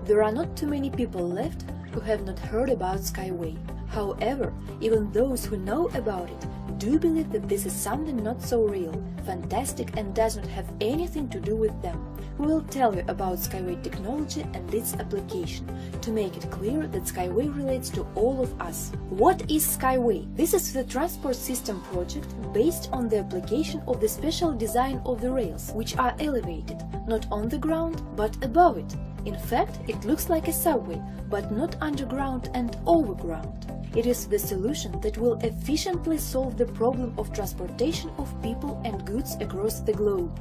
There are not too many people left who have not heard about SkyWay. However, even those who know about it do believe that this is something not so real, fantastic and does not have anything to do with them. We will tell you about SkyWay technology and its application, to make it clear that SkyWay relates to all of us. What is SkyWay? This is the transport system project based on the application of the special design of the rails, which are elevated, not on the ground, but above it. In fact, it looks like a subway, but not underground and overground. It is the solution that will efficiently solve the problem of transportation of people and goods across the globe.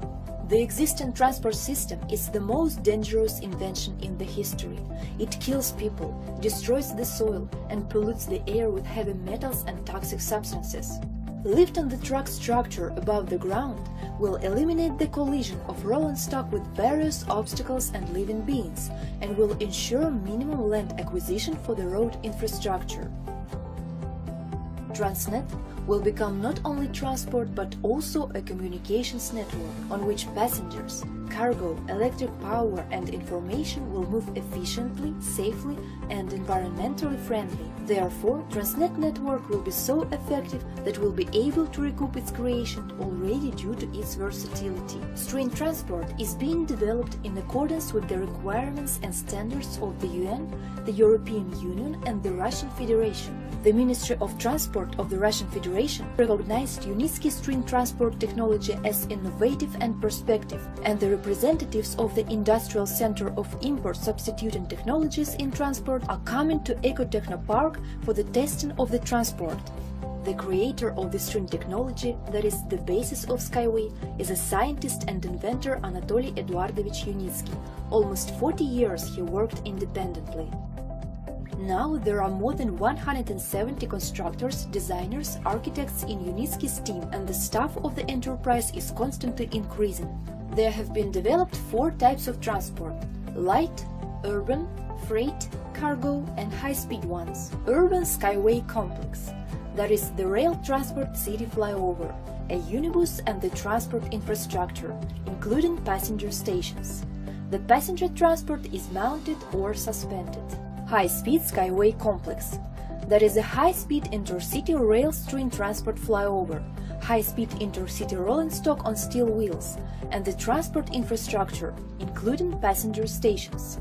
The existing transport system is the most dangerous invention in the history. It kills people, destroys the soil, and pollutes the air with heavy metals and toxic substances. Lifting the truck structure above the ground will eliminate the collision of rolling stock with various obstacles and living beings, and will ensure minimum land acquisition for the road infrastructure. Transnet will become not only transport but also a communications network on which passengers, cargo, electric power and information will move efficiently, safely and environmentally friendly. Therefore, Transnet network will be so effective that will be able to recoup its creation already due to its versatility. String transport is being developed in accordance with the requirements and standards of the UN, the European Union and the Russian Federation. The Ministry of Transport of the Russian Federation recognized Unitsky String Transport technology as innovative and perspective, and the representatives of the Industrial Center of Import Substituting Technologies in Transport are coming to Ecotechnopark for the testing of the transport. The creator of the string technology, that is the basis of SkyWay, is a scientist and inventor Anatoly Eduardovich Unitsky. Almost 40 years he worked independently. Now there are more than 170 constructors, designers, architects in Unitsky's team, and the staff of the enterprise is constantly increasing. There have been developed 4 types of transport: light, urban, freight, cargo and high-speed ones. Urban SkyWay complex, that is the rail transport city flyover, a unibus and the transport infrastructure, including passenger stations. The passenger transport is mounted or suspended. High-speed SkyWay complex, that is a high-speed intercity rail string transport flyover, high-speed intercity rolling stock on steel wheels, and the transport infrastructure, including passenger stations.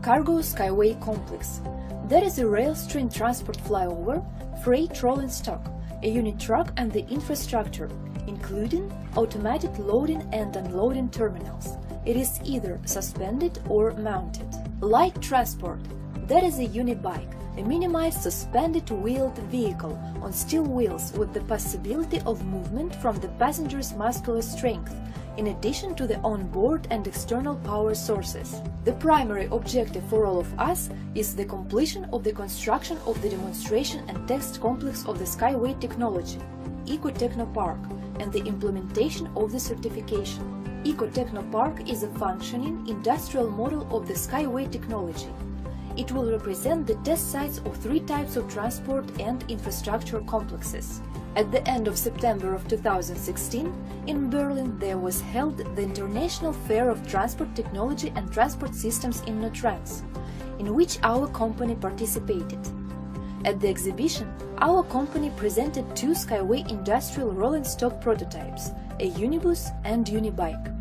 Cargo SkyWay complex, that is a rail string transport flyover, freight rolling stock, a unit truck and the infrastructure, including automated loading and unloading terminals. It is either suspended or mounted. Light transport, that is a unibike, a minimized suspended wheeled vehicle on steel wheels with the possibility of movement from the passenger's muscular strength, in addition to the onboard and external power sources. The primary objective for all of us is the completion of the construction of the demonstration and test complex of the SkyWay technology, Ecotechnopark, and the implementation of the certification. Ecotechnopark is a functioning industrial model of the SkyWay technology. It will represent the test sites of 3 types of transport and infrastructure complexes. At the end of September of 2016, in Berlin there was held the International Fair of Transport Technology and Transport Systems in Notrans, in which our company participated. At the exhibition, our company presented 2 SkyWay industrial rolling stock prototypes, a unibus and unibike.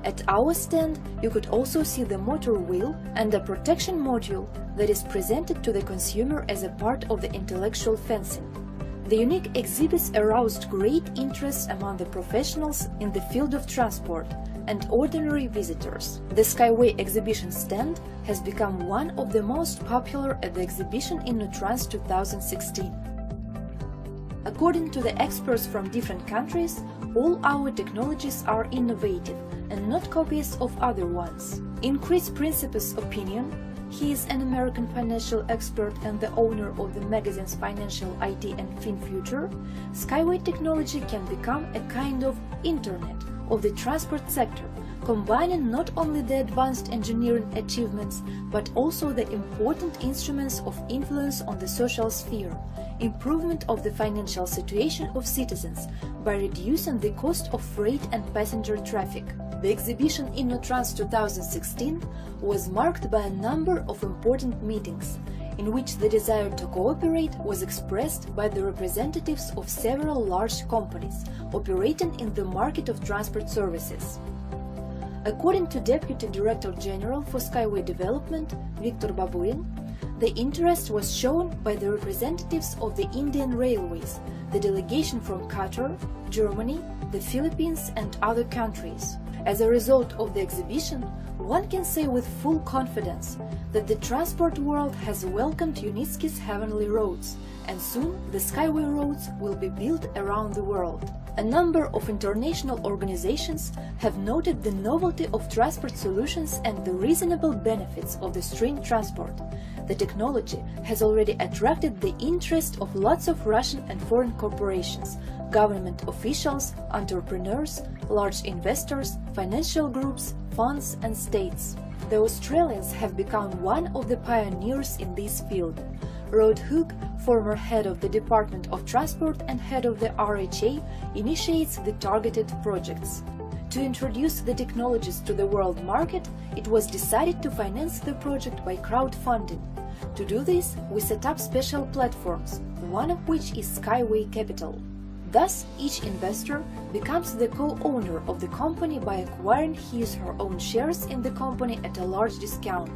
At our stand, you could also see the motor wheel and a protection module that is presented to the consumer as a part of the intellectual fencing. The unique exhibits aroused great interest among the professionals in the field of transport and ordinary visitors. The SkyWay exhibition stand has become one of the most popular at the exhibition in Notrans 2016. According to the experts from different countries, all our technologies are innovative and not copies of other ones. In Chris Principe's opinion, he is an American financial expert and the owner of the magazines Financial IT and FinFuture, SkyWay technology can become a kind of internet of the transport sector combining not only the advanced engineering achievements, but also the important instruments of influence on the social sphere, improvement of the financial situation of citizens by reducing the cost of freight and passenger traffic. The exhibition InnoTrans 2016 was marked by a number of important meetings, in which the desire to cooperate was expressed by the representatives of several large companies operating in the market of transport services. According to Deputy Director General for SkyWay Development, Viktor Baburin, the interest was shown by the representatives of the Indian Railways, the delegation from Qatar, Germany, the Philippines and other countries. As a result of the exhibition, one can say with full confidence that the transport world has welcomed Unitsky's heavenly roads, and soon the SkyWay roads will be built around the world. A number of international organizations have noted the novelty of transport solutions and the reasonable benefits of the string transport. The technology has already attracted the interest of lots of Russian and foreign corporations, government officials, entrepreneurs, large investors, financial groups, funds and states. The Australians have become one of the pioneers in this field. Rod Hook, former head of the Department of Transport and head of the RHA, initiates the targeted projects. To introduce the technologies to the world market, it was decided to finance the project by crowdfunding. To do this, we set up special platforms, one of which is SkyWay Capital. Thus, each investor becomes the co-owner of the company by acquiring his/her own shares in the company at a large discount.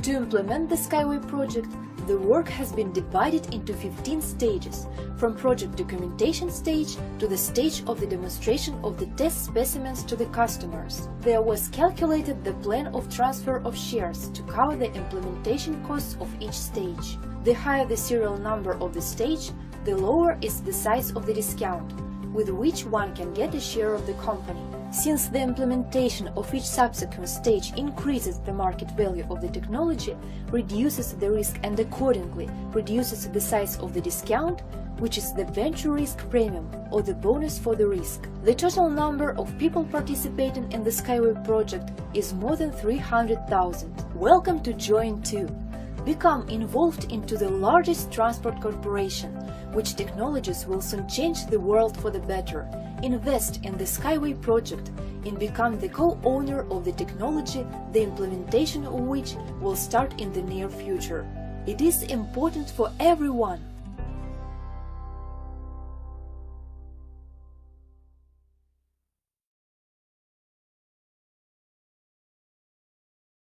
To implement the SkyWay project, the work has been divided into 15 stages, from project documentation stage to the stage of the demonstration of the test specimens to the customers. There was calculated the plan of transfer of shares to cover the implementation costs of each stage. The higher the serial number of the stage, the lower is the size of the discount, with which one can get a share of the company. Since the implementation of each subsequent stage increases the market value of the technology, reduces the risk and accordingly reduces the size of the discount, which is the venture risk premium or the bonus for the risk. The total number of people participating in the SkyWay project is more than 300,000. Welcome to join too. Become involved into the largest transport corporation, which technologies will soon change the world for the better. Invest in the SkyWay project and become the co-owner of the technology, the implementation of which will start in the near future. It is important for everyone